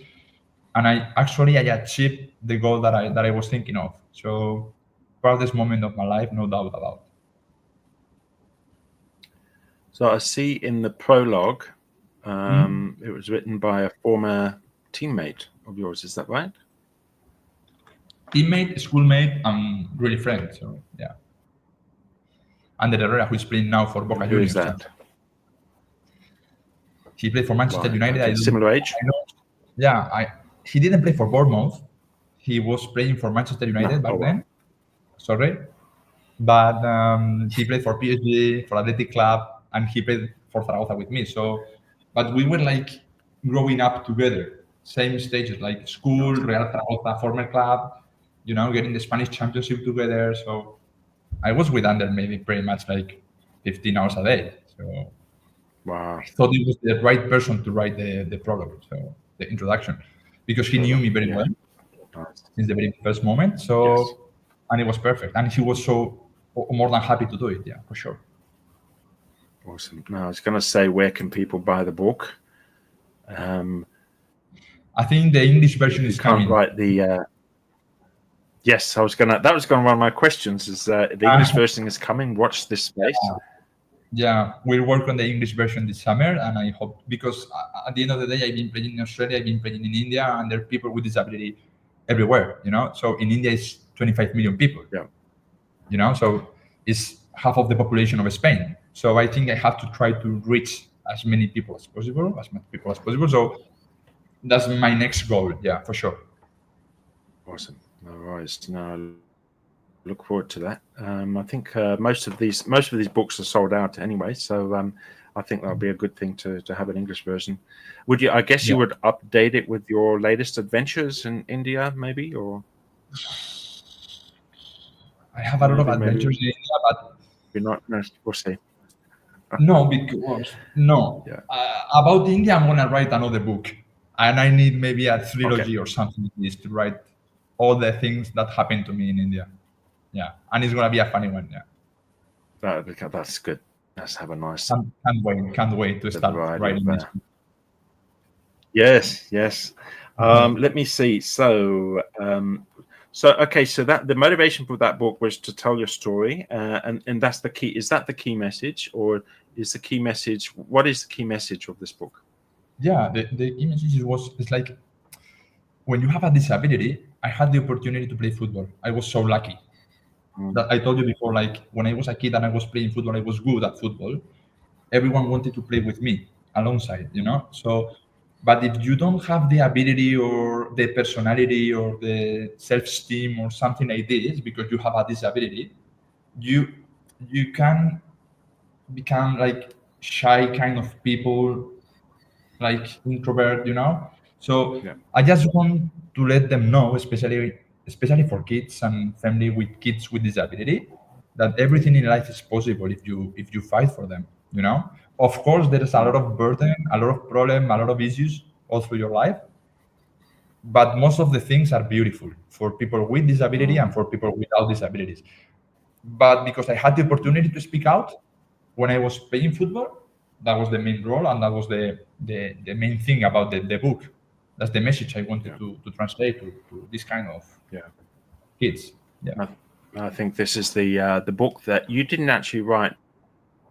And I achieved the goal that I was thinking of. So proudest moment of my life, no doubt about. So I see in the prologue, it was written by a former teammate of yours. Is that right? Teammate, schoolmate, and really friend. So yeah. Ander Herrera, who is playing now for Boca Who is Juniors. that? He played for Manchester Right, United. okay. Similar age? He didn't play for Bournemouth. He was playing for Manchester United back then. Sorry. But he played for PSG, for Athletic Club, and he played for Zaragoza with me. So, but we were like growing up together, same stages, like school, Real Zaragoza, former club, getting the Spanish championship together. So I was with Ander maybe pretty much like 15 hours a day. So Wow. I thought he was the right person to write the prologue, so the introduction, because he knew me very well since the very first moment. So, and it was perfect, and he was so more than happy to do it. Yeah, for sure. Awesome. Now I was going to say, where can people buy the book? I think the English version is coming. Write the. Yes, that was going to be one of my questions. Is the English version is coming? Watch this space. Yeah, we'll work on the English version this summer, and I hope, because at the end of the day, I've been playing in Australia, I've been playing in India, and there are people with disability everywhere. So in India, it's 25 million people. Yeah. So it's half of the population of Spain. So I think I have to try to reach as many people as possible, So that's my next goal. Yeah, for sure. Awesome. No worries. Now I look forward to that. I think most of these books are sold out anyway, so I think that'll be a good thing to have an English version. Would you? I guess you would update it with your latest adventures in India, maybe, or? I have a lot of adventures in India, but you're not. No, we'll see. No, because about India, I'm gonna write another book, and I need maybe a trilogy or something like this to write all the things that happened to me in India. Yeah, and it's gonna be a funny one. Yeah, that's good. Let's have a nice. Can't wait to start writing this. Yes. Let me see. So that the motivation for that book was to tell your story, and that's the key. Is that the key message, or is the key message? What is the key message of this book? Yeah, the key message it's like, when you have a disability, I had the opportunity to play football. I was so lucky. That I told you before, like when I was a kid and I was playing football, I was good at football. Everyone wanted to play with me alongside, So, but if you don't have the ability or the personality or the self-esteem or something like this, because you have a disability, you can become like shy kind of people, like introvert, So I just want to let them know, especially for kids and family with kids with disability, that everything in life is possible if you fight for them. Of course, there is a lot of burden, a lot of problem, a lot of issues all through your life, but most of the things are beautiful for people with disability and for people without disabilities. But because I had the opportunity to speak out when I was playing football, that was the main role, and that was the main thing about the book. That's the message I wanted to translate to this kind of kids. Yeah, I think this is the book that you didn't actually write.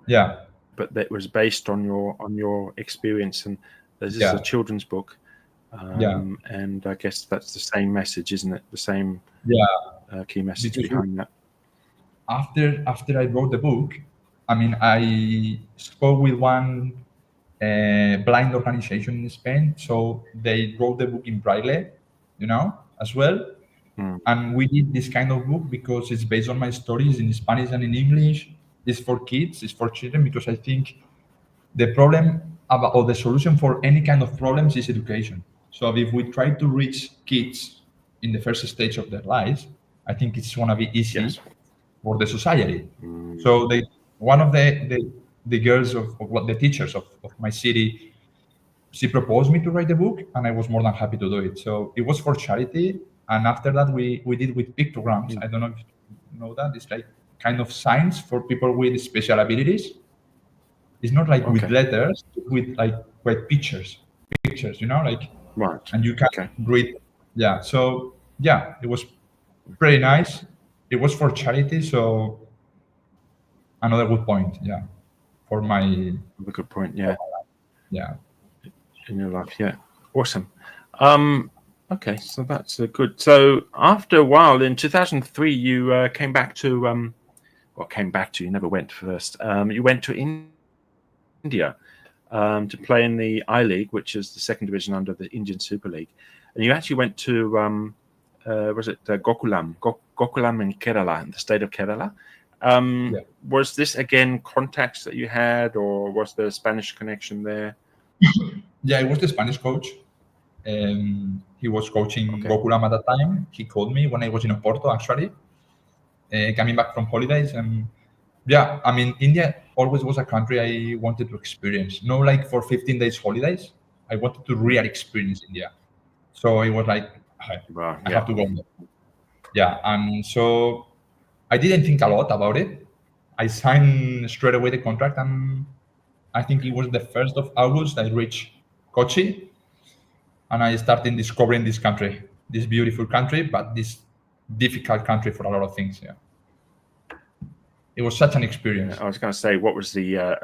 Yeah, but that was based on your experience, and this is a children's book. And I guess that's the same message, isn't it? The same key message behind that. After I wrote the book, I mean, I spoke with one blind organization in Spain, so they wrote the book in Braille, as well. And we did this kind of book because it's based on my stories in Spanish and in English. It's for kids, it's for children, because I think the problem or the solution for any kind of problems is education. So if we try to reach kids in the first stage of their lives, I think it's going to be easy for the society. So one of the girls of the teachers of my city, she proposed me to write the book, and I was more than happy to do it. So it was for charity, and after that we did with pictograms. I don't know if you know that. It's like kind of signs for people with special abilities. It's not like with letters, with like pictures, like right, and you can read. Yeah, so it was pretty nice. it was for charity. So another good point, yeah, for my A good point. Yeah. yeah. In your life. Yeah. Awesome. Okay. So that's good. So after a while, in 2003, you came back to came back to. You never went first. You went to India to play in the I League, which is the second division under the Indian Super League, and you actually went to was it Gokulam in Kerala, in the state of Kerala. Yeah. Was this again contacts that you had, or was there a Spanish connection there? Yeah, it was the Spanish coach. He was coaching Okay. Gokulam at that time. He called me when I was in Porto, actually, coming back from holidays. And yeah, I mean, India always was a country I wanted to experience. No, like for 15 days holidays. I wanted to really experience India. So it was like, Wow. I Yeah. have to go there. Yeah, and so I didn't think a lot about it. I signed straight away the contract, and I think it was the 1st of August I reached Kochi, and I started discovering this country, this beautiful country, but this difficult country for a lot of things. Yeah, it was such an Yeah, experience. I was going to say, what was the?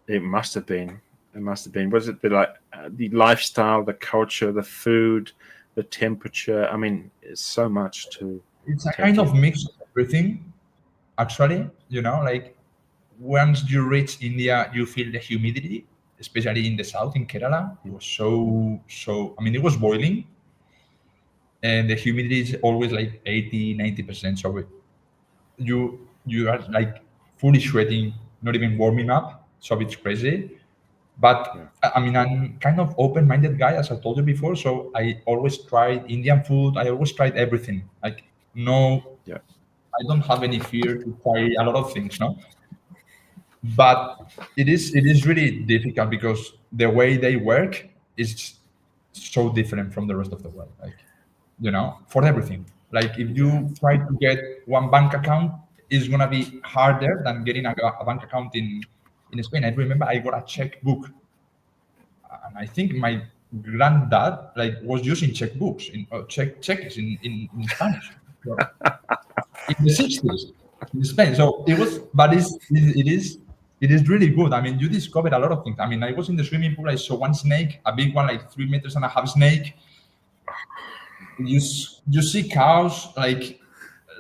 It must have been. It must have been. Was it the lifestyle, the culture, the food, the temperature? I mean, it's so much to It's a take kind of in. mix of everything, actually. Like once you reach India, you feel the humidity, especially in the south, in Kerala. It was so. I mean, it was boiling, and the humidity is always like 80-90%. So you are like fully sweating, not even warming up. So it's crazy. But Yeah. I mean, I'm kind of open-minded guy, as I told you before. So I always tried Indian food. I always tried everything. Like no, Yeah. I don't have any fear to try a lot of things. No, but it is really difficult because the way they work is so different from the rest of the world. Like for everything. Like if Yeah. you try to get one bank account, it's gonna be harder than getting a bank account in Spain. I remember I got a checkbook, and I think my granddad like was using checkbooks in cheques in Spanish. So, in the 60s in Spain. So it was, but it is really good. I mean, you discover a lot of things. I mean, I was in the swimming pool. I saw one snake, a big one, like 3.5 meters snake. You see cows, like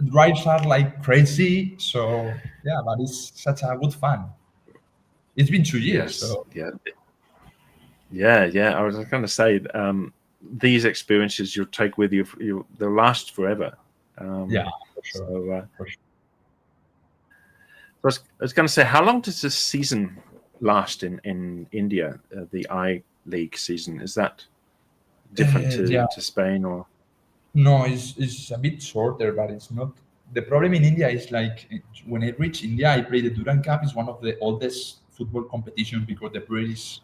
drives are like crazy. So yeah, but it's such a good fun. It's been 2 years, Yes. so Yeah. Yeah. Yeah. I was going to say, these experiences you'll take with you. They'll last forever. yeah, for sure. So For sure. I was going to say, how long does this season last in India? The I League season, is that different Yeah, to Spain or? no, it's a bit shorter, but it's not. The problem in India is like when I reach India, I play the Durand Cup. It's one of the oldest football competitions because the British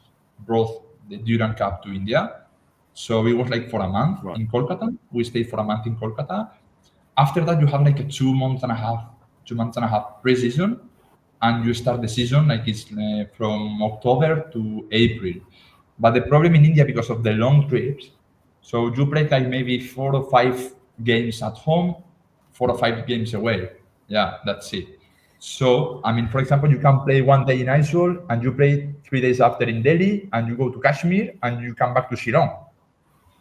brought the Durand Cup to India. So it was like for a month Right. in Kolkata. We stayed for a month in Kolkata. After that, you have like a 2 months and a half pre-season, and you start the season like it's from October to April. But the problem in India because of the long trips, so you play like maybe 4 or 5 games at home, 4 or 5 games away. Yeah, that's it. So I mean, for example, you can play one day in Aizawl and you play 3 days after in Delhi, and you go to Kashmir and you come back to Shillong.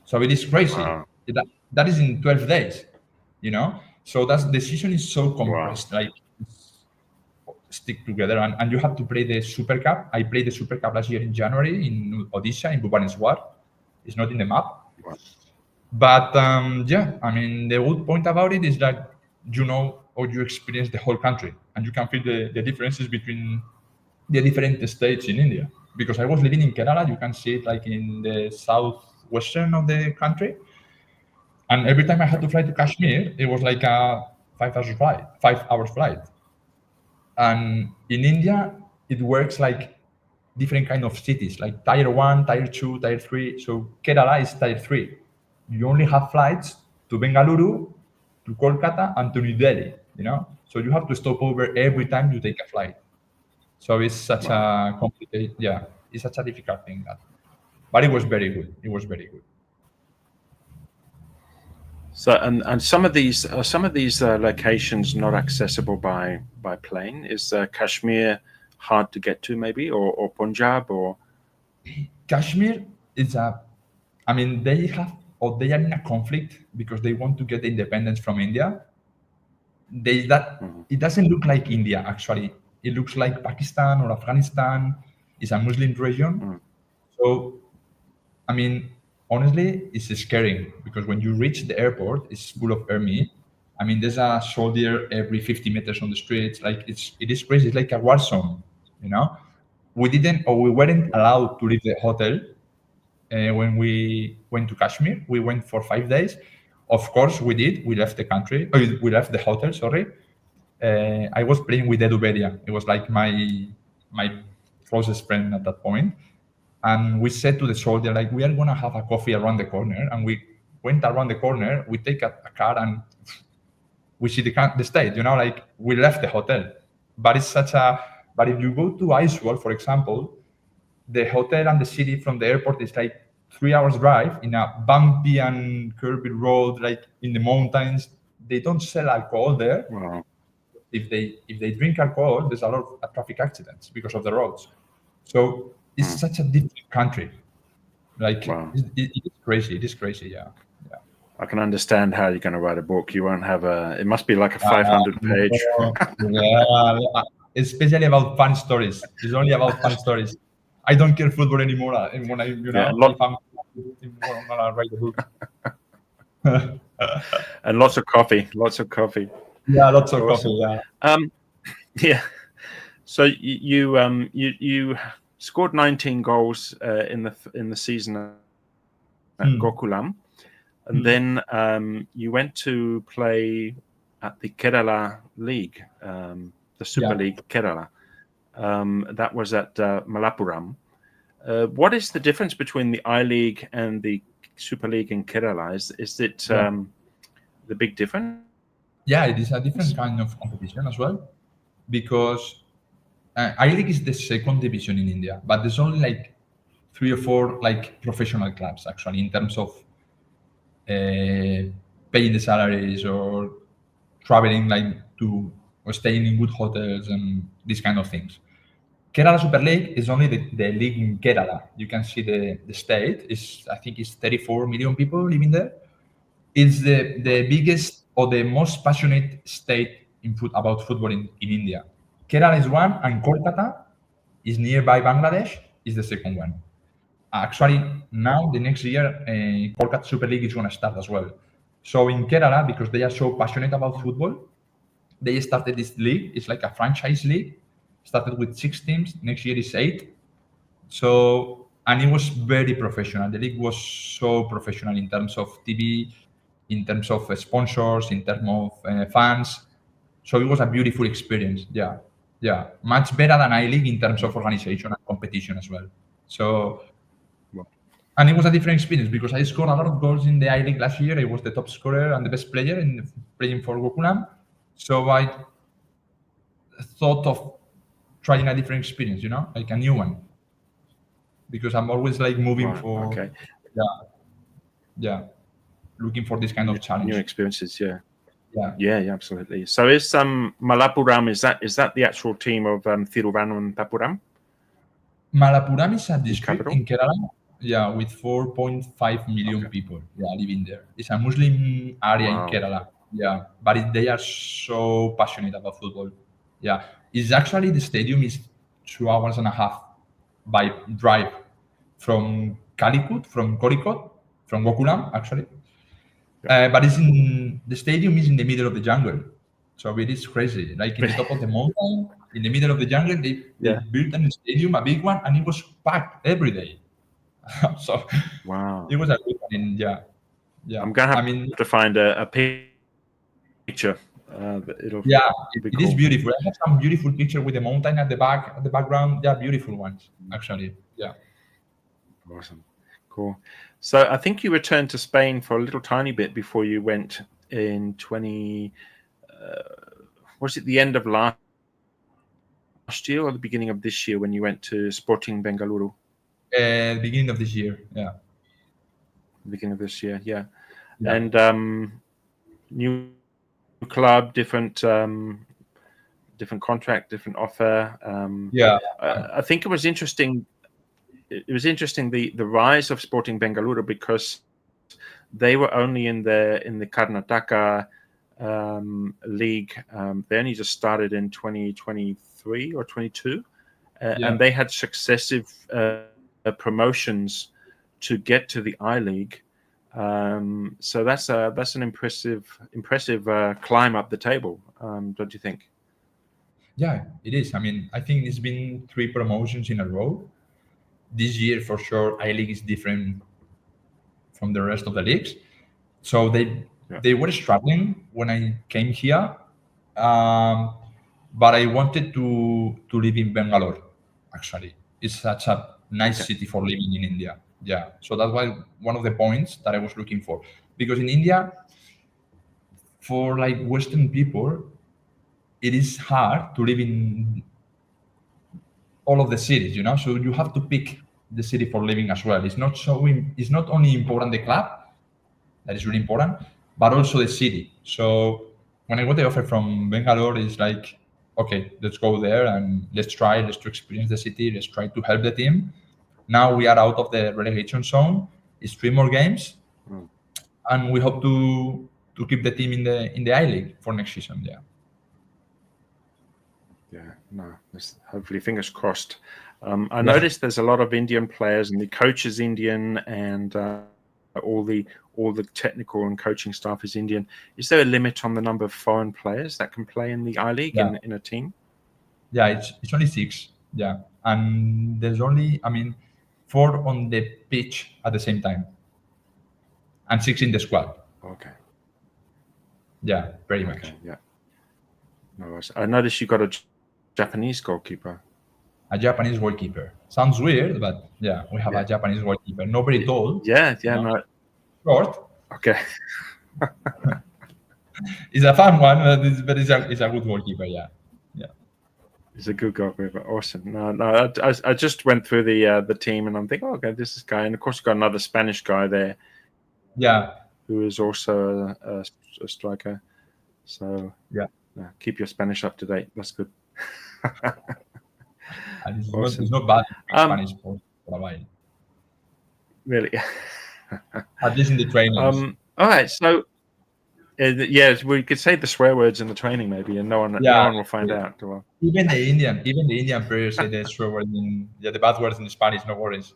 So it is crazy. Wow. That is in 12 days, you know? So that's the season is so Wow. compressed, like stick together. And you have to play the Super Cup. I played the Super Cup last year in January in Odisha, in Bhubaneswar. It's not in the map. Wow. But yeah, I mean, the good point about it is that or you experience the whole country and you can feel the differences between the different states in India. Because I was living in Kerala, you can see it like in the southwestern of the country. And every time I had to fly to Kashmir, it was like a 5 hours flight, 5 hours flight. And in India, it works like different kind of cities, like tier one, tier two, tier three. So Kerala is tier three. You only have flights to Bengaluru, to Kolkata, and to New Delhi. So you have to stop over every time you take a flight. So it's such Wow. a complicated, yeah, it's such a difficult thing. But it was very good. It was very good. So and some of these locations not accessible by plane. Is Kashmir hard to get to, maybe, or Punjab, or Kashmir is I mean, they are in a conflict because they want to get independence from India. It doesn't look like India actually. It looks like Pakistan or Afghanistan. It's a Muslim region. So, I mean, honestly, it's scary because when you reach the airport, it's full of army. I mean, there's a soldier every 50 meters on the streets. Like it is crazy. It's like a war zone, you know. We weren't allowed to leave the hotel when we went to Kashmir. We went for 5 days. Of course, we did. We left the country. We left the hotel. Sorry. I was playing with Edu Beria. It was like my closest friend at that point. And we said to the soldier, like, we are gonna have a coffee around the corner. And we went around the corner. We take a car and we see the state. You know, like we left the hotel. But it's such a. But if you go to Iceworld, for example, the hotel and the city from the airport is like 3 hours drive in a bumpy and curvy road, like in the mountains. They don't sell alcohol there. wow. If they drink alcohol, there's a lot of traffic accidents because of the roads. So it's such a different country. Like Wow. it is crazy. It is crazy. Yeah. I can understand how you're going to write a book. You won't have a. It must be like a 500-page. Yeah, especially about fun stories. It's only about fun stories. I don't care football anymore. And when if I'm gonna write a book. And lots of coffee. Lots of coffee. Yeah, lots of Awesome. coffee. Yeah. Yeah. So you scored 19 goals in the season at Gokulam, and then you went to play at the Kerala League, the Super League Kerala. That was at Malappuram. What is the difference between the I League and the Super League in Kerala? Is it the big difference? Yeah, it is a different kind of competition as well, because I League is the second division in India, but there's only like 3 or 4 like professional clubs actually in terms of paying the salaries or traveling like to or staying in good hotels and these kind of things. Kerala Super League is only the league in Kerala. You can see the state is, I think it's 34 million people living there. It's the biggest or the most passionate state about football in India. Kerala is one, and Kolkata is nearby Bangladesh, is the second one. Actually, now the next year, Kolkata Super League is going to start as well. So in Kerala, because they are so passionate about football, they started this league. It's like a franchise league. Started with 6 teams. Next year is 8. So, and it was very professional. The league was so professional in terms of TV, in terms of sponsors, in terms of fans. So it was a beautiful experience. Yeah, much better than I League in terms of organization and competition as well. So, and it was a different experience because I scored a lot of goals in the I League last year. I was the top scorer and the best player in playing for Gokulam. So I thought of trying a different experience, like a new one, because I'm always like moving for, okay, yeah, looking for this kind of challenge. new experiences. Yeah. Yeah, absolutely. So is Malappuram, is that the actual team of Thiruvananthapuram? Malappuram is a district capital? in Kerala, with 4.5 million people living there. It's a Muslim area in Kerala, but they are so passionate about football. Yeah, it's actually the stadium is 2 hours and a half by drive from Kozhikode, from Gokulam actually. But the stadium is in the middle of the jungle, so it is crazy. Like in the top of the mountain, in the middle of the jungle, they built a stadium, a big one, and it was packed every day. So Wow, it was a good one. Yeah. I'm gonna have to find a picture. It is beautiful. I have some beautiful picture with the mountain at the background. They are beautiful ones, actually. Yeah. Awesome, cool. So I think you returned to Spain for a little tiny bit before you went in 20. Was it the end of last year or the beginning of this year when you went to Sporting Bengaluru? Beginning of this year. Yeah. Beginning of this year, yeah. Yeah. And new club, different contract, different offer. Yeah, I think it was interesting. It was interesting the rise of Sporting Bengaluru, because they were only in the Karnataka league. They only just started in 2023 or 22, and they had successive promotions to get to the I League. So that's an impressive climb up the table, don't you think? yeah, it is. I mean, I think it's been 3 promotions in a row. This year, for sure, I League is different from the rest of the leagues. So they were struggling when I came here, but I wanted to live in Bangalore. Actually, it's such a nice city for living in India. Yeah, so that's why one of the points that I was looking for, because in India, for like Western people, it is hard to live in all of the cities, you know. So you have to pick the city for living as well. It's not only important the club, that is really important, but also the city. So when I got the offer from Bangalore, it's like, okay, let's go there and let's to experience the city, let's try to help the team. Now we are out of the relegation zone. It's 3 more games, and we hope to keep the team in the I League for next season. Yeah. Yeah, no, hopefully, fingers crossed. I noticed there's a lot of Indian players, and the coach is Indian, and all the technical and coaching staff is Indian. Is there a limit on the number of foreign players that can play in the I League in a team? Yeah, it's only 6. Yeah, and there's only, I mean, 4 on the pitch at the same time, and 6 in the squad. Okay. Yeah, pretty much. Yeah. No worries. I noticed you got a Japanese goalkeeper. A Japanese goalkeeper. Sounds weird, but yeah, we have a Japanese goalkeeper. Not very tall. Yeah, no. Short. Okay. It's a fun one, but it's a good goalkeeper. Yeah. He's a good goalkeeper. Awesome. No. I just went through the team, and I'm thinking, okay, this is guy, and of course, you've got another Spanish guy there. Yeah. Who is also a striker. So keep your Spanish up to date. That's good. And Awesome. it's not bad Spanish for a while. Really? At least in the trainings. All right. So, we could say the swear words in the training, maybe, and no one will find out. Well, even the Indian players say the swear word the bad words in Spanish. No worries.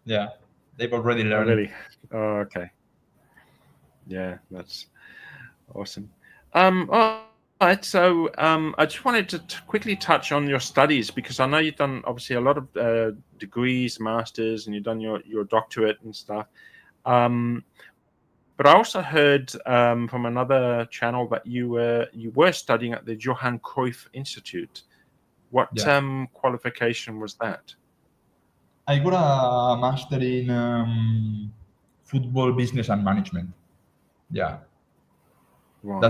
Yeah, they've already learned. Oh, really? Oh, okay. Yeah, that's awesome. All right. So, I just wanted to quickly touch on your studies, because I know you've done obviously a lot of degrees, masters, and you've done your doctorate and stuff. But I also heard from another channel that you were studying at the Johan Cruyff Institute. What qualification was that? I got a master in football business and management. Yeah. Wow.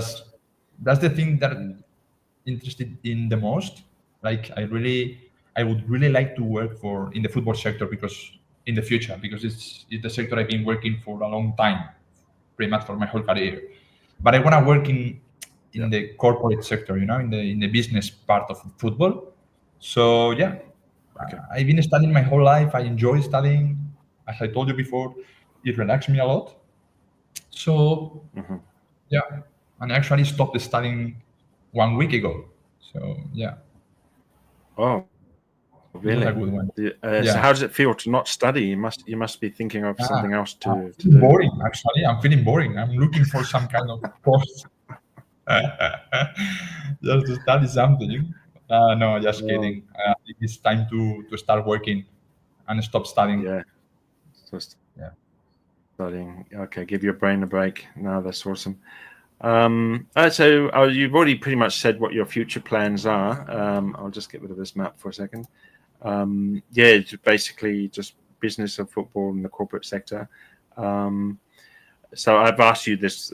That's the thing that I'm interested in the most. Like I would really like to work in the football sector, because in the future, because it's the sector I've been working for a long time, pretty much for my whole career. But I want to work in the corporate sector, you know, in the business part of football. So I've been studying my whole life. I enjoy studying. As I told you before, it relaxed me a lot. So and I actually stopped studying 1 week ago. So Oh, really? A good one. So how does it feel to not study? You must be thinking of something else to do. Boring, actually. I'm feeling boring. I'm looking for some kind of course just to study something. No, just kidding. It's time to start working and stop studying. Yeah. Studying. Okay, give your brain a break. No, that's awesome. So you've already pretty much said what your future plans are. I'll just get rid of this map for a second. It's basically just business of football in the corporate sector. So I've asked you this.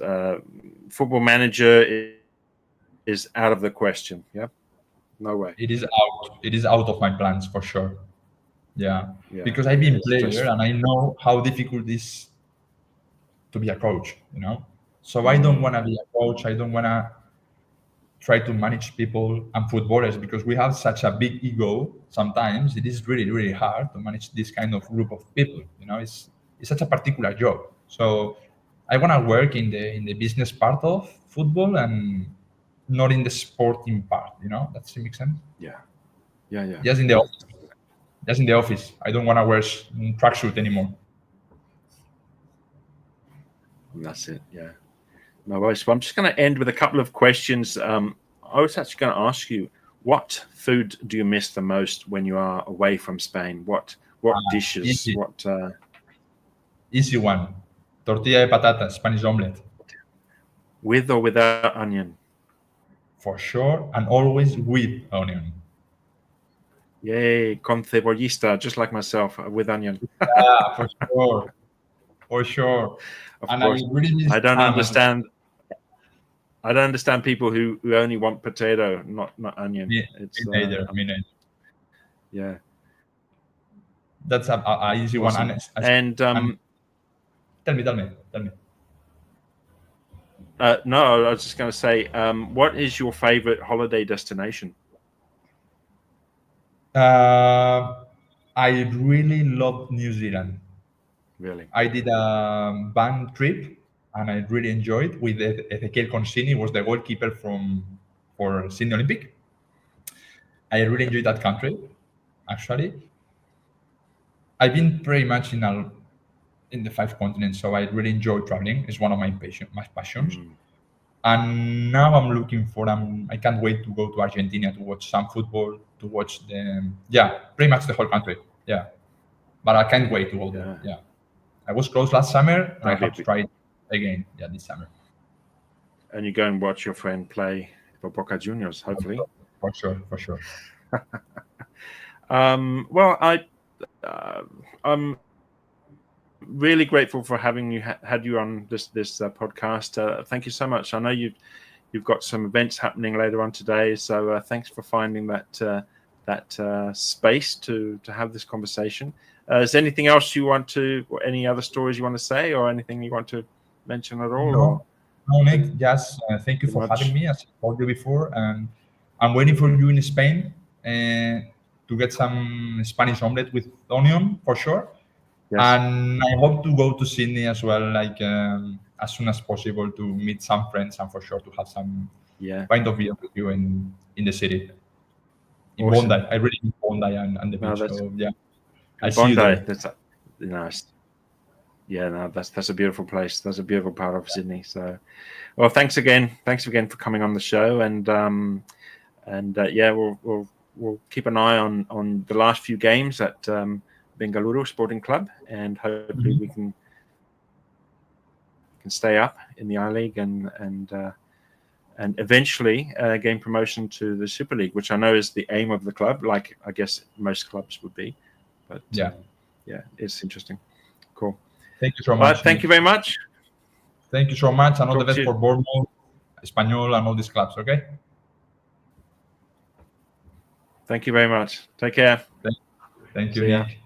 Football manager is out of the question. Yeah, no way. It is out. It is out of my plans for sure. Yeah. Because I've been player and I know how difficult it is to be a coach. You know, So I don't want to be a coach. I don't want to try to manage people and footballers because we have such a big ego. Sometimes it is really, really hard to manage this kind of group of people. It's such a particular job. So I want to work in the business part of football and not in the sporting part. Does it make sense? Yeah. Just in the office. Just in the office. I don't want to wear tracksuit anymore. That's it. Yeah. No worries. Well, I'm just going to end with a couple of questions. I was actually going to ask you, what food do you miss the most when you are away from Spain? What dishes? Easy. What? Easy one. Tortilla de patata, Spanish omelette. With or without onion? For sure, and always with onion. Yay, con cebollista, just like myself, with onion. Yeah, for sure. For sure. Of And course. I really miss I don't ham. understand people who only want potato, not onion. Me neither. Yeah. That's a easy Awesome. one. And tell me. no, I was just going to say, what is your favorite holiday destination? I really love New Zealand. Really? I did a band trip and I really enjoyed with Ezequiel Consini, was the goalkeeper for Sydney Olympic. I really enjoyed that country, actually. I've been pretty much in the 5 continents, so I really enjoy traveling. It's one of my passions. And now I'm looking for I can't wait to go to Argentina to watch some football, to watch pretty much the whole country. Yeah. But I can't wait to go there. Yeah. I was close last summer and I have to try it again. Yeah, this summer. And you go and watch your friend play for Boca Juniors, hopefully. For sure. Well, I'm really grateful for having had you on this podcast. Thank you so much. I know you've got some events happening later on today, so thanks for finding that space to have this conversation. Is there anything else you want to, or any other stories you want to say, or anything you want to mention at all? No, Nick. Just thank you for having me, as I told you before, and I'm waiting for you in Spain to get some Spanish omelette with onion for sure. Yes. And I hope to go to Sydney as well, like as soon as possible, to meet some friends and for sure to have some pint of beer with you in the city. In awesome. Bondi, I really need Bondi and the beach. So yeah, I see you there. That's nice. Yeah, no, that's a beautiful place. That's a beautiful part of Sydney. So, well, thanks again for coming on the show, and we'll keep an eye on the last few games at Bengaluru Sporting Club, and hopefully we can stay up in the I-League and eventually gain promotion to the Super League, which I know is the aim of the club, like I guess most clubs would be. But it's interesting. Cool. Thank you so much. Thank you very much. Thank you so much, and all the best for Bournemouth, Espanyol, and all these clubs. Okay. Thank you very much. Take care. Thank you, Nick.